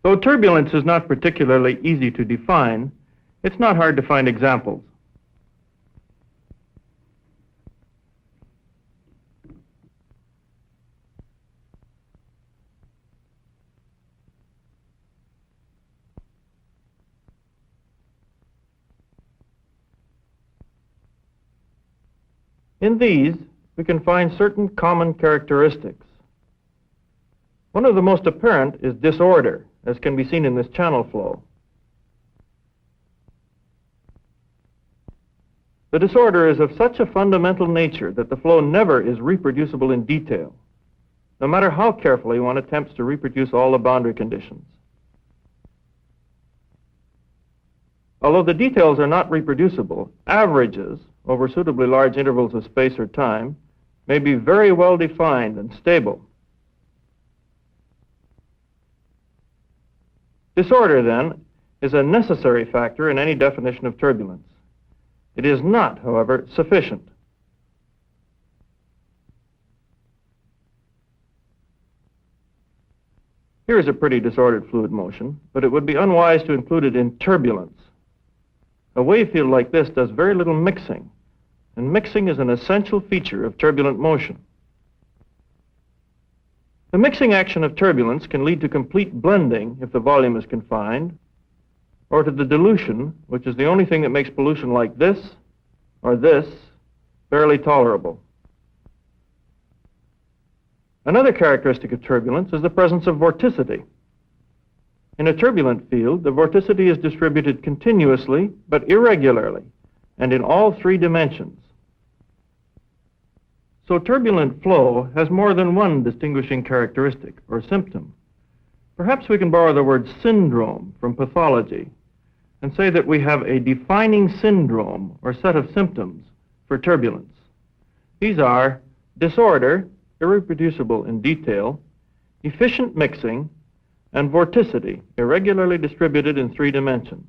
Though turbulence is not particularly easy to define, it's not hard to find examples. In these, we can find certain common characteristics. One of the most apparent is disorder, as can be seen in this channel flow. The disorder is of such a fundamental nature that the flow never is reproducible in detail, no matter how carefully one attempts to reproduce all the boundary conditions. Although the details are not reproducible, averages over suitably large intervals of space or time may be very well defined and stable. Disorder, then, is a necessary factor in any definition of turbulence. It is not, however, sufficient. Here is a pretty disordered fluid motion, but it would be unwise to include it in turbulence. A wave field like this does very little mixing, and mixing is an essential feature of turbulent motion. The mixing action of turbulence can lead to complete blending if the volume is confined, or to the dilution, which is the only thing that makes pollution like this or this barely tolerable. Another characteristic of turbulence is the presence of vorticity. In a turbulent field, the vorticity is distributed continuously but irregularly, and in all three dimensions. So turbulent flow has more than one distinguishing characteristic or symptom. Perhaps we can borrow the word syndrome from pathology and say that we have a defining syndrome or set of symptoms for turbulence. These are disorder, irreproducible in detail, efficient mixing, and vorticity, irregularly distributed in three dimensions.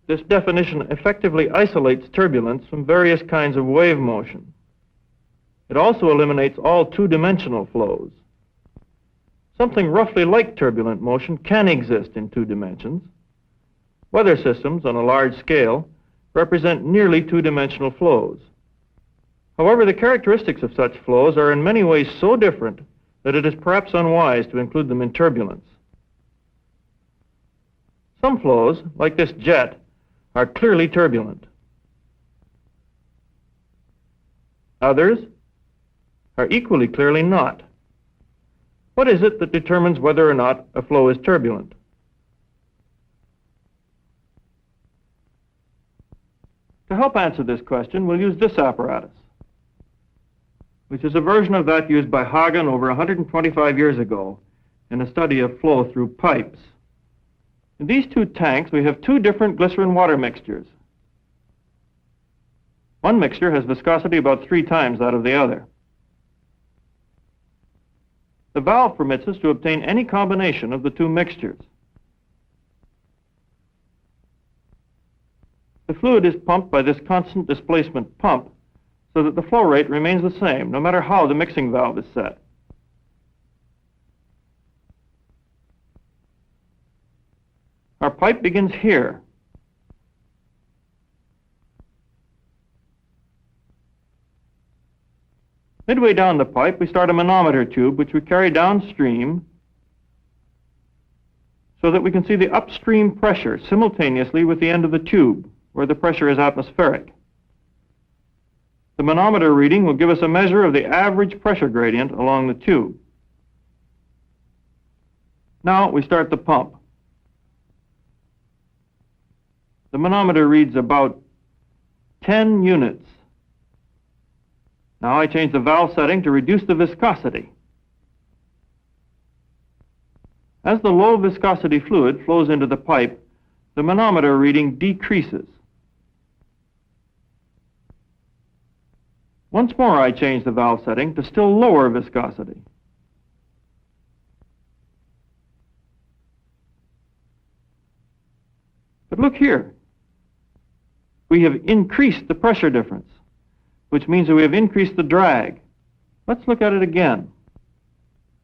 This definition effectively isolates turbulence from various kinds of wave motion. It also eliminates all two-dimensional flows. Something roughly like turbulent motion can exist in two dimensions. Weather systems on a large scale represent nearly two-dimensional flows. However, the characteristics of such flows are in many ways so different that it is perhaps unwise to include them in turbulence. Some flows, like this jet, are clearly turbulent. Others are equally clearly not. What is it that determines whether or not a flow is turbulent? To help answer this question, we'll use this apparatus, which is a version of that used by Hagen over 125 years ago in a study of flow through pipes. In these two tanks, we have two different glycerin-water mixtures. One mixture has viscosity about 3 times that of the other. The valve permits us to obtain any combination of the two mixtures. The fluid is pumped by this constant displacement pump so that the flow rate remains the same, no matter how the mixing valve is set. Our pipe begins here. Midway down the pipe, we start a manometer tube, which we carry downstream so that we can see the upstream pressure simultaneously with the end of the tube, where the pressure is atmospheric. The manometer reading will give us a measure of the average pressure gradient along the tube. Now we start the pump. The manometer reads about 10 units. Now I change the valve setting to reduce the viscosity. As the low viscosity fluid flows into the pipe, the manometer reading decreases. Once more I change the valve setting to still lower viscosity. But look here. We have increased the pressure difference, which means that we have increased the drag. Let's look at it again.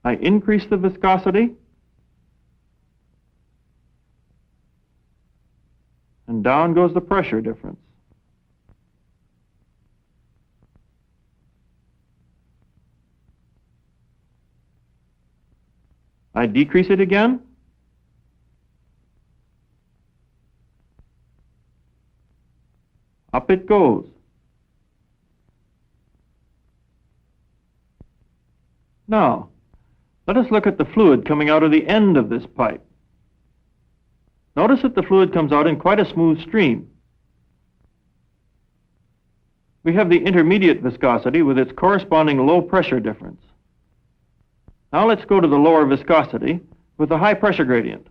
I increase the viscosity, and down goes the pressure difference. I decrease it again. Up it goes. Now, let us look at the fluid coming out of the end of this pipe. Notice that the fluid comes out in quite a smooth stream. We have the intermediate viscosity with its corresponding low pressure difference. Now let's go to the lower viscosity with the high pressure gradient.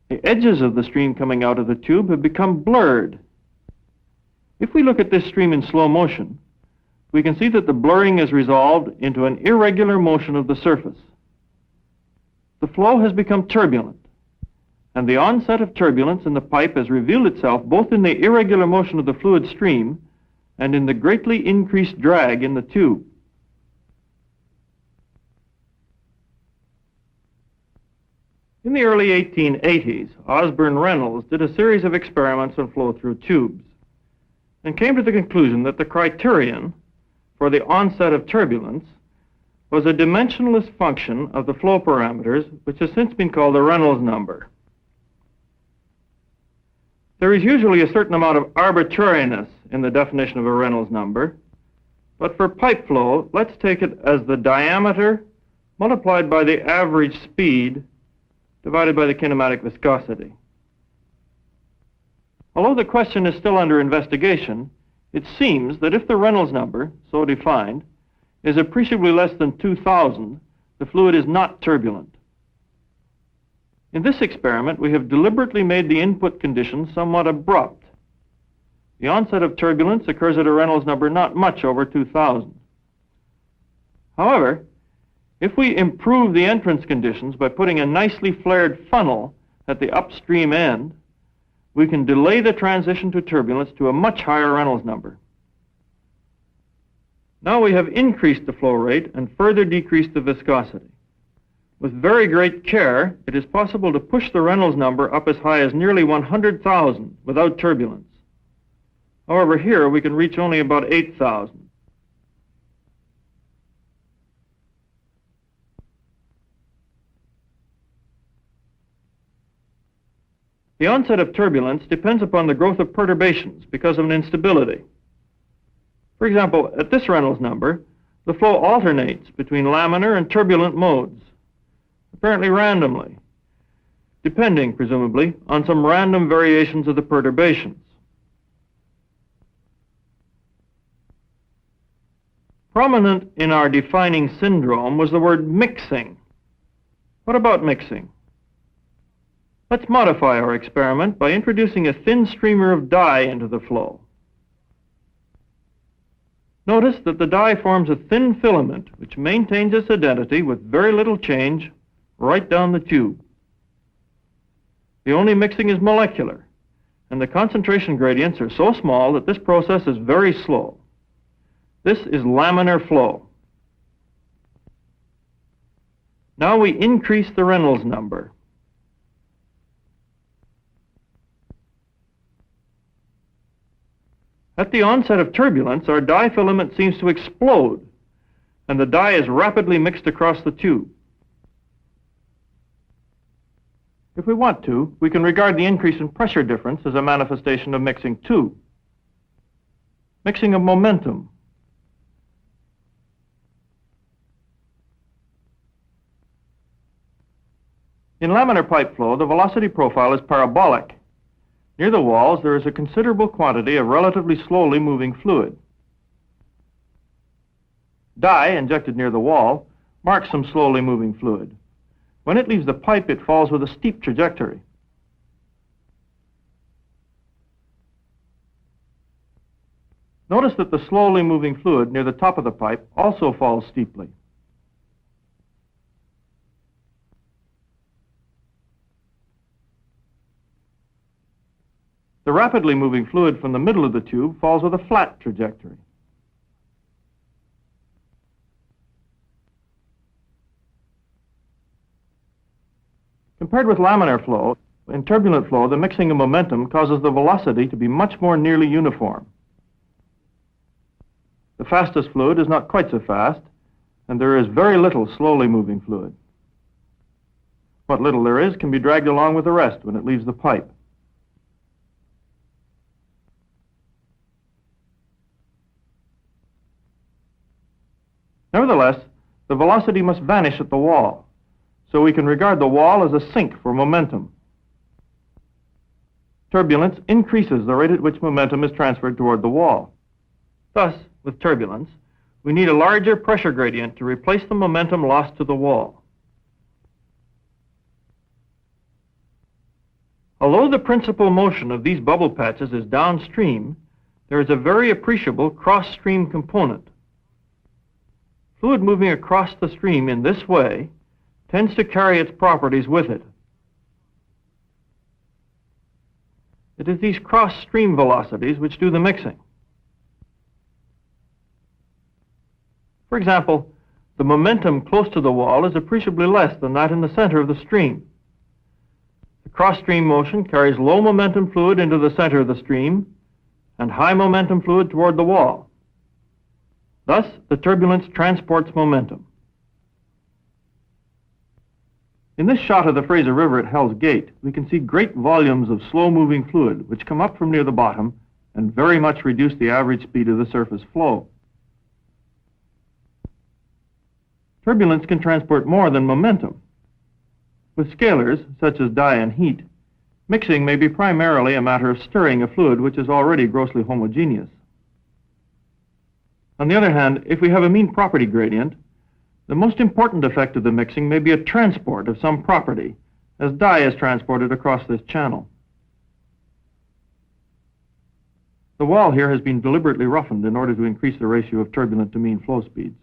The edges of the stream coming out of the tube have become blurred. If we look at this stream in slow motion, we can see that the blurring is resolved into an irregular motion of the surface. The flow has become turbulent, and the onset of turbulence in the pipe has revealed itself both in the irregular motion of the fluid stream and in the greatly increased drag in the tube. In the early 1880s, Reynolds did a series of experiments on flow-through tubes and came to the conclusion that the criterion for the onset of turbulence was a dimensionless function of the flow parameters, which has since been called the Reynolds number. There is usually a certain amount of arbitrariness in the definition of a Reynolds number, but for pipe flow, let's take it as the diameter multiplied by the average speed divided by the kinematic viscosity. Although the question is still under investigation, it seems that if the Reynolds number, so defined, is appreciably less than 2,000, the fluid is not turbulent. In this experiment, we have deliberately made the input conditions somewhat abrupt. The onset of turbulence occurs at a Reynolds number not much over 2,000. However, if we improve the entrance conditions by putting a nicely flared funnel at the upstream end, we can delay the transition to turbulence to a much higher Reynolds number. Now we have increased the flow rate and further decreased the viscosity. With very great care, it is possible to push the Reynolds number up as high as nearly 100,000 without turbulence. However, here we can reach only about 8,000. The onset of turbulence depends upon the growth of perturbations because of an instability. For example, at this Reynolds number, the flow alternates between laminar and turbulent modes, apparently randomly, depending, presumably, on some random variations of the perturbations. Prominent in our defining syndrome was the word mixing. What about mixing? Let's modify our experiment by introducing a thin streamer of dye into the flow. Notice that the dye forms a thin filament which maintains its identity with very little change right down the tube. The only mixing is molecular, and the concentration gradients are so small that this process is very slow. This is laminar flow. Now we increase the Reynolds number. At the onset of turbulence, our dye filament seems to explode, and the dye is rapidly mixed across the tube. If we want to, we can regard the increase in pressure difference as a manifestation of mixing too. Mixing of momentum. In laminar pipe flow, the velocity profile is parabolic. Near the walls, there is a considerable quantity of relatively slowly moving fluid. Dye, injected near the wall, marks some slowly moving fluid. When it leaves the pipe, it falls with a steep trajectory. Notice that the slowly moving fluid near the top of the pipe also falls steeply. The rapidly moving fluid from the middle of the tube falls with a flat trajectory. Compared with laminar flow, in turbulent flow, the mixing of momentum causes the velocity to be much more nearly uniform. The fastest fluid is not quite so fast, and there is very little slowly moving fluid. What little there is can be dragged along with the rest when it leaves the pipe. Nevertheless, the velocity must vanish at the wall, so we can regard the wall as a sink for momentum. Turbulence increases the rate at which momentum is transferred toward the wall. Thus, with turbulence, we need a larger pressure gradient to replace the momentum lost to the wall. Although the principal motion of these bubble patches is downstream, there is a very appreciable cross-stream component. Fluid moving across the stream in this way tends to carry its properties with it. It is these cross-stream velocities which do the mixing. For example, the momentum close to the wall is appreciably less than that in the center of the stream. The cross-stream motion carries low momentum fluid into the center of the stream and high momentum fluid toward the wall. Thus, the turbulence transports momentum. In this shot of the Fraser River at Hell's Gate, we can see great volumes of slow-moving fluid which come up from near the bottom and very much reduce the average speed of the surface flow. Turbulence can transport more than momentum. With scalars, such as dye and heat, mixing may be primarily a matter of stirring a fluid which is already grossly homogeneous. On the other hand, if we have a mean property gradient, the most important effect of the mixing may be a transport of some property, as dye is transported across this channel. The wall here has been deliberately roughened in order to increase the ratio of turbulent to mean flow speeds.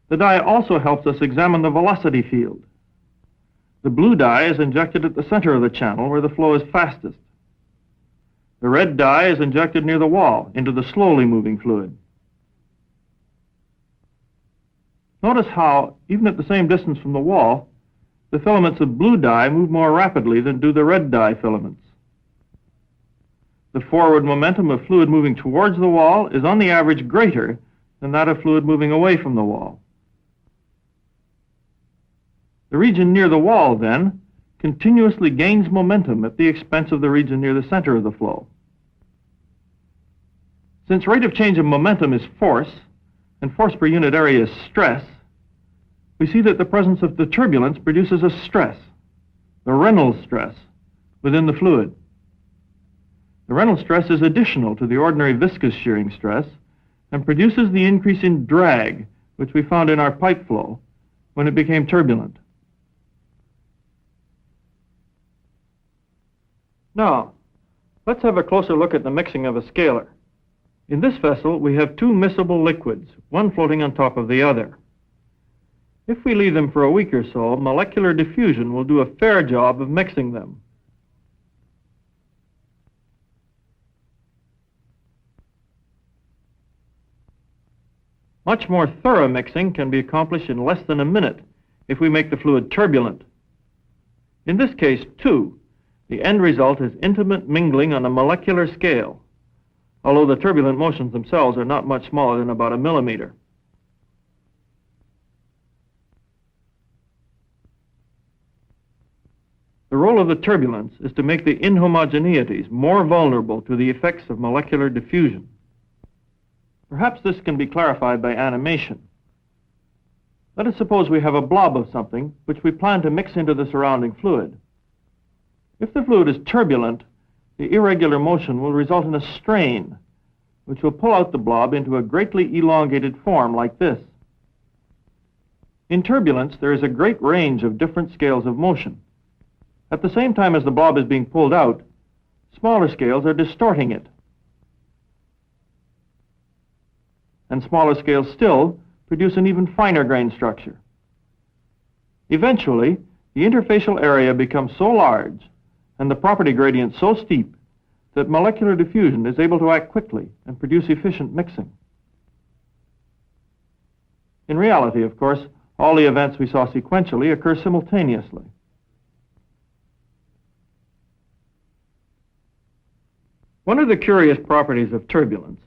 The dye also helps us examine the velocity field. The blue dye is injected at the center of the channel where the flow is fastest. The red dye is injected near the wall into the slowly moving fluid. Notice how, even at the same distance from the wall, the filaments of blue dye move more rapidly than do the red dye filaments. The forward momentum of fluid moving towards the wall is on the average greater than that of fluid moving away from the wall. The region near the wall, then, continuously gains momentum at the expense of the region near the center of the flow. Since rate of change of momentum is force, and force per unit area is stress, we see that the presence of the turbulence produces a stress, the Reynolds stress, within the fluid. The Reynolds stress is additional to the ordinary viscous shearing stress and produces the increase in drag, which we found in our pipe flow when it became turbulent. Now, let's have a closer look at the mixing of a scalar. In this vessel, we have two miscible liquids, one floating on top of the other. If we leave them for a week or so, molecular diffusion will do a fair job of mixing them. Much more thorough mixing can be accomplished in less than a minute if we make the fluid turbulent. In this case, too, the end result is intimate mingling on a molecular scale, although the turbulent motions themselves are not much smaller than about a millimeter. The role of the turbulence is to make the inhomogeneities more vulnerable to the effects of molecular diffusion. Perhaps this can be clarified by animation. Let us suppose we have a blob of something which we plan to mix into the surrounding fluid. If the fluid is turbulent, the irregular motion will result in a strain, which will pull out the blob into a greatly elongated form like this. In turbulence, there is a great range of different scales of motion. At the same time as the blob is being pulled out, smaller scales are distorting it. And smaller scales still produce an even finer grain structure. Eventually, the interfacial area becomes so large and the property gradient so steep that molecular diffusion is able to act quickly and produce efficient mixing. In reality, of course, All the events we saw sequentially occur simultaneously. One of the curious properties of turbulence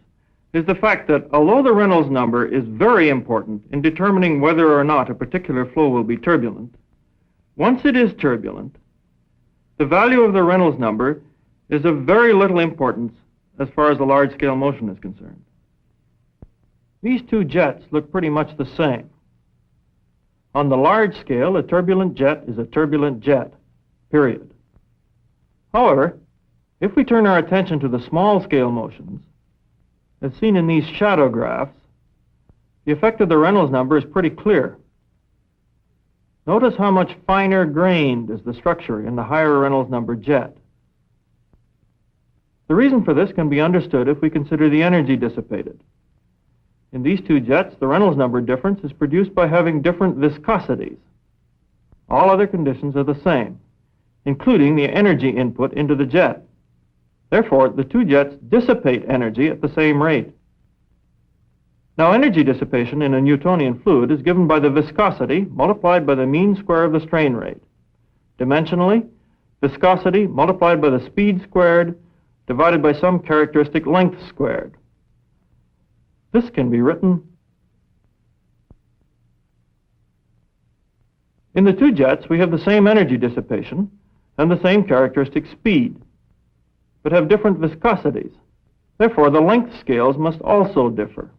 is the fact that although the Reynolds number is very important in determining whether or not a particular flow will be turbulent, once it is turbulent, the value of the Reynolds number is of very little importance as far as the large-scale motion is concerned. These two jets look pretty much the same. On the large scale, a turbulent jet is a turbulent jet, period. However, if we turn our attention to the small-scale motions, as seen in these shadow graphs, the effect of the Reynolds number is pretty clear. Notice how much finer grained is the structure in the higher Reynolds number jet. The reason for this can be understood if we consider the energy dissipated. In these two jets, the Reynolds number difference is produced by having different viscosities. All other conditions are the same, including the energy input into the jet. Therefore, the two jets dissipate energy at the same rate. Now, energy dissipation in a Newtonian fluid is given by the viscosity multiplied by the mean square of the strain rate. Dimensionally, viscosity multiplied by the speed squared divided by some characteristic length squared. This can be written. In the two jets, we have the same energy dissipation and the same characteristic speed, but have different viscosities. Therefore, the length scales must also differ.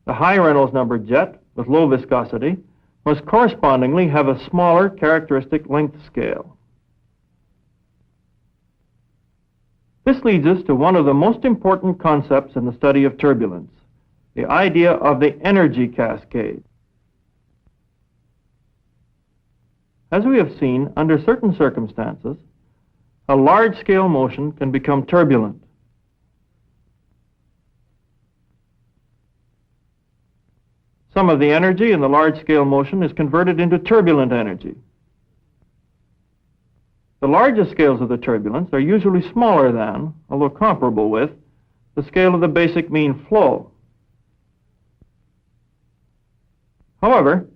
The high Reynolds number jet with low viscosity must correspondingly have a smaller characteristic length scale. This leads us to one of the most important concepts in the study of turbulence, the idea of the energy cascade. As we have seen, under certain circumstances, a large-scale motion can become turbulent. Some of the energy in the large-scale motion is converted into turbulent energy. The largest scales of the turbulence are usually smaller than, although comparable with, the scale of the basic mean flow. However,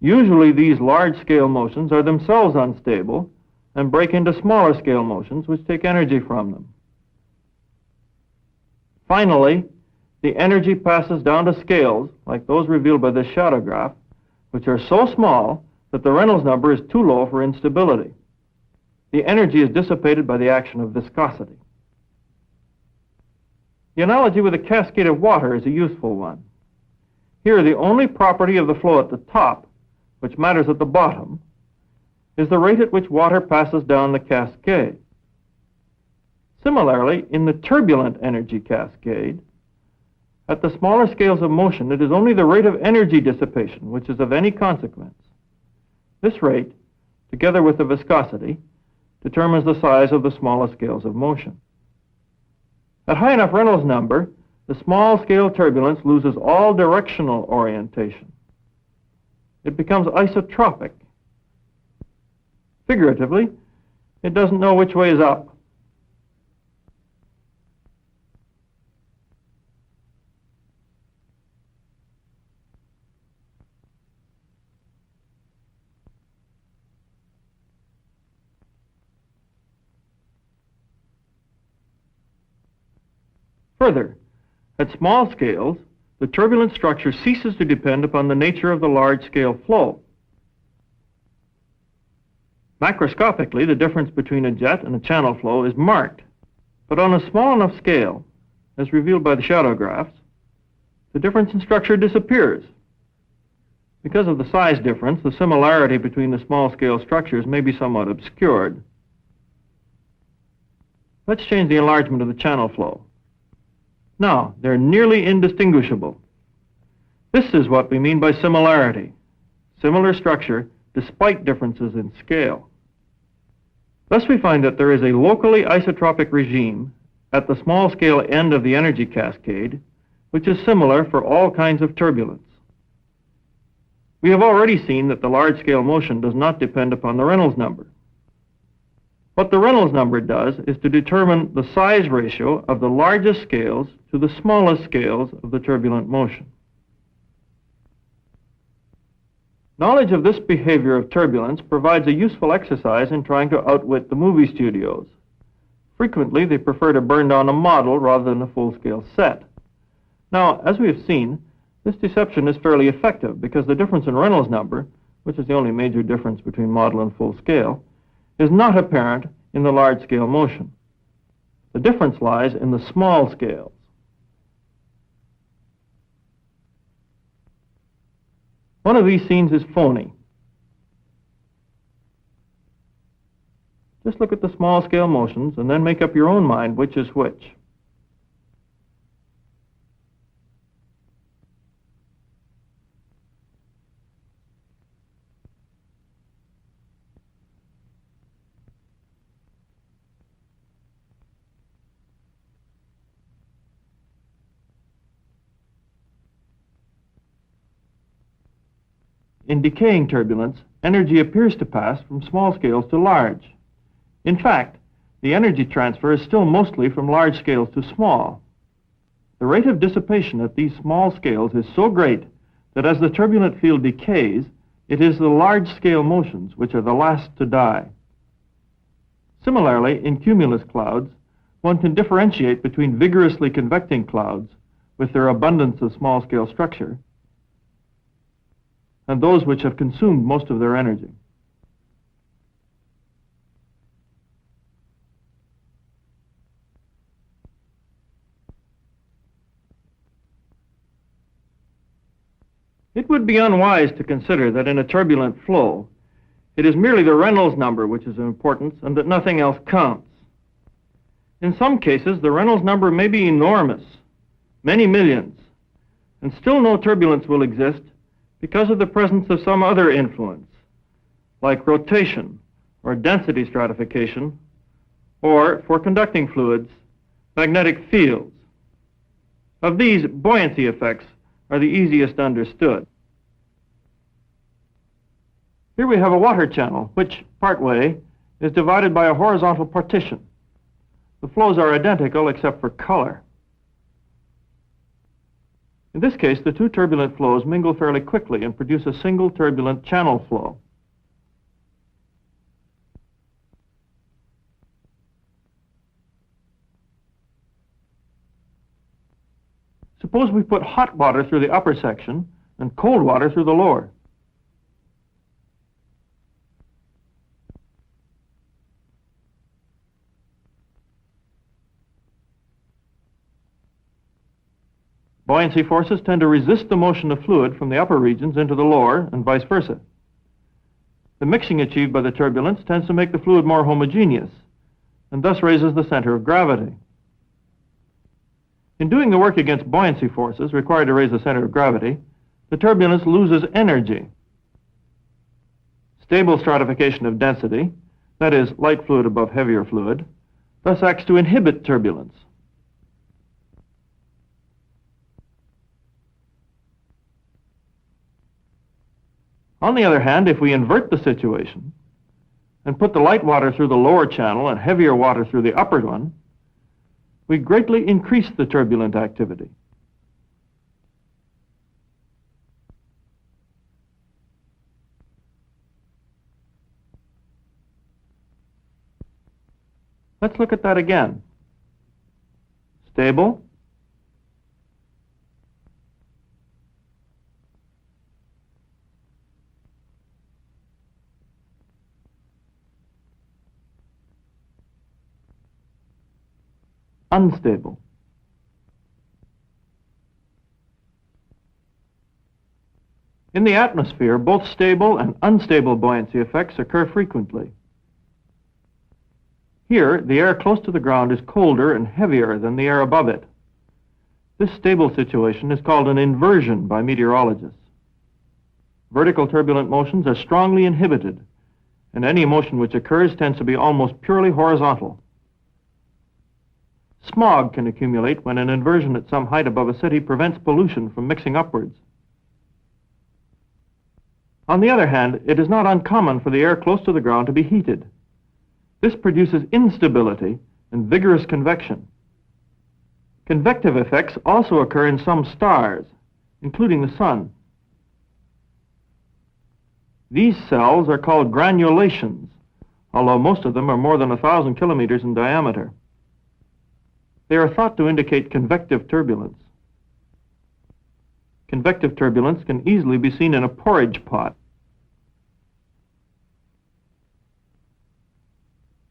usually these large-scale motions are themselves unstable and break into smaller-scale motions which take energy from them. Finally, the energy passes down to scales, like those revealed by this shadow graph, which are so small that the Reynolds number is too low for instability. The energy is dissipated by the action of viscosity. The analogy with a cascade of water is a useful one. Here, the only property of the flow at the top, which matters at the bottom, is the rate at which water passes down the cascade. Similarly, in the turbulent energy cascade, at the smaller scales of motion, it is only the rate of energy dissipation which is of any consequence. This rate, together with the viscosity, determines the size of the smallest scales of motion. At high enough Reynolds number, the small-scale turbulence loses all directional orientation. It becomes isotropic. Figuratively, it doesn't know which way is up. Further, at small scales, the turbulent structure ceases to depend upon the nature of the large-scale flow. Macroscopically, the difference between a jet and a channel flow is marked, but on a small enough scale, as revealed by the shadow graphs, the difference in structure disappears. Because of the size difference, the similarity between the small-scale structures may be somewhat obscured. Let's change the enlargement of the channel flow. Now, they're nearly indistinguishable. This is what we mean by similarity. Similar structure despite differences in scale. Thus we find that there is a locally isotropic regime at the small-scale end of the energy cascade, which is similar for all kinds of turbulence. We have already seen that the large-scale motion does not depend upon the Reynolds number. What the Reynolds number does is to determine the size ratio of the largest scales to the smallest scales of the turbulent motion. Knowledge of this behavior of turbulence provides a useful exercise in trying to outwit the movie studios. Frequently, they prefer to burn down a model rather than a full-scale set. Now, as we have seen, this deception is fairly effective because the difference in Reynolds number, which is the only major difference between model and full scale, is not apparent in the large-scale motion. The difference lies in the small scales. One of these scenes is phony. Just look at the small-scale motions and then make up your own mind which is which. In decaying turbulence, energy appears to pass from small scales to large. In fact, the energy transfer is still mostly from large scales to small. The rate of dissipation at these small scales is so great that as the turbulent field decays, it is the large-scale motions which are the last to die. Similarly, in cumulus clouds, one can differentiate between vigorously convecting clouds with their abundance of small-scale structure and those which have consumed most of their energy. It would be unwise to consider that in a turbulent flow, it is merely the Reynolds number which is of importance and that nothing else counts. In some cases, the Reynolds number may be enormous, many millions, and still no turbulence will exist because of the presence of some other influence, like rotation or density stratification, or, for conducting fluids, magnetic fields. Of these, buoyancy effects are the easiest understood. Here we have a water channel, which, partway, is divided by a horizontal partition. The flows are identical except for color. In this case, the two turbulent flows mingle fairly quickly and produce a single turbulent channel flow. Suppose we put hot water through the upper section and cold water through the lower. Buoyancy forces tend to resist the motion of fluid from the upper regions into the lower and vice versa. The mixing achieved by the turbulence tends to make the fluid more homogeneous and thus raises the center of gravity. In doing the work against buoyancy forces required to raise the center of gravity, the turbulence loses energy. Stable stratification of density, that is, light fluid above heavier fluid, thus acts to inhibit turbulence. On the other hand, if we invert the situation and put the light water through the lower channel and heavier water through the upper one, we greatly increase the turbulent activity. Let's look at that again. Stable. Unstable. In the atmosphere, both stable and unstable buoyancy effects occur frequently. Here, the air close to the ground is colder and heavier than the air above it. This stable situation is called an inversion by meteorologists. Vertical turbulent motions are strongly inhibited, and any motion which occurs tends to be almost purely horizontal. Smog can accumulate when an inversion at some height above a city prevents pollution from mixing upwards. On the other hand, it is not uncommon for the air close to the ground to be heated. This produces instability and vigorous convection. Convective effects also occur in some stars, including the sun. These cells are called granulations, although most of them are more than 1,000 kilometers in diameter. They are thought to indicate convective turbulence. Convective turbulence can easily be seen in a porridge pot.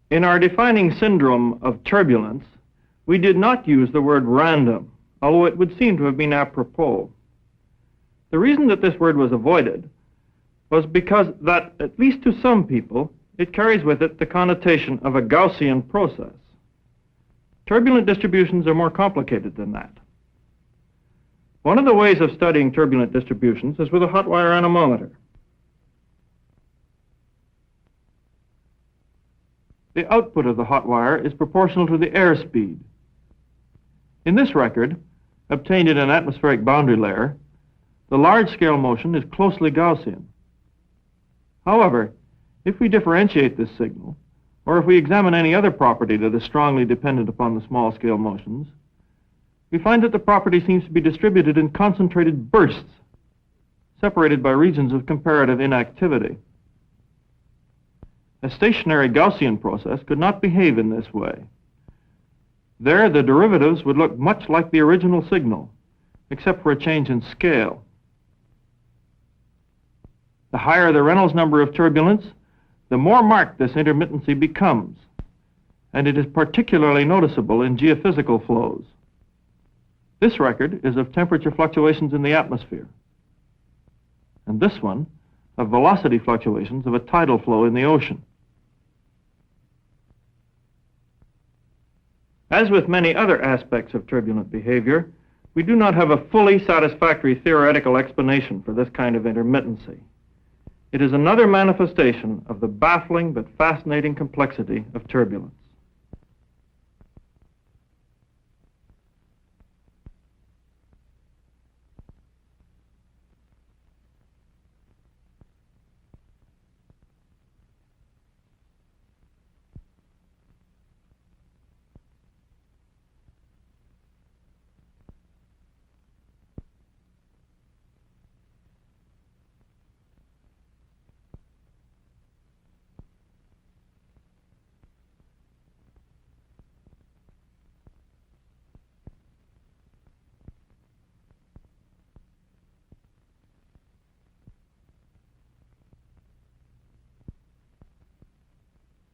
In our defining syndrome of turbulence, we did not use the word random, although it would seem to have been apropos. The reason that this word was avoided was because that, at least to some people, it carries with it the connotation of a Gaussian process. Turbulent distributions are more complicated than that. One of the ways of studying turbulent distributions is with a hot wire anemometer. The output of the hot wire is proportional to the airspeed. In this record, obtained in an atmospheric boundary layer, the large-scale motion is closely Gaussian. However, if we differentiate this signal, or if we examine any other property that is strongly dependent upon the small-scale motions, we find that the property seems to be distributed in concentrated bursts, separated by regions of comparative inactivity. A stationary Gaussian process could not behave in this way. There, the derivatives would look much like the original signal, except for a change in scale. The higher the Reynolds number of turbulence, the more marked this intermittency becomes, and it is particularly noticeable in geophysical flows. This record is of temperature fluctuations in the atmosphere, and this one of velocity fluctuations of a tidal flow in the ocean. As with many other aspects of turbulent behavior, we do not have a fully satisfactory theoretical explanation for this kind of intermittency. It is another manifestation of the baffling but fascinating complexity of turbulence.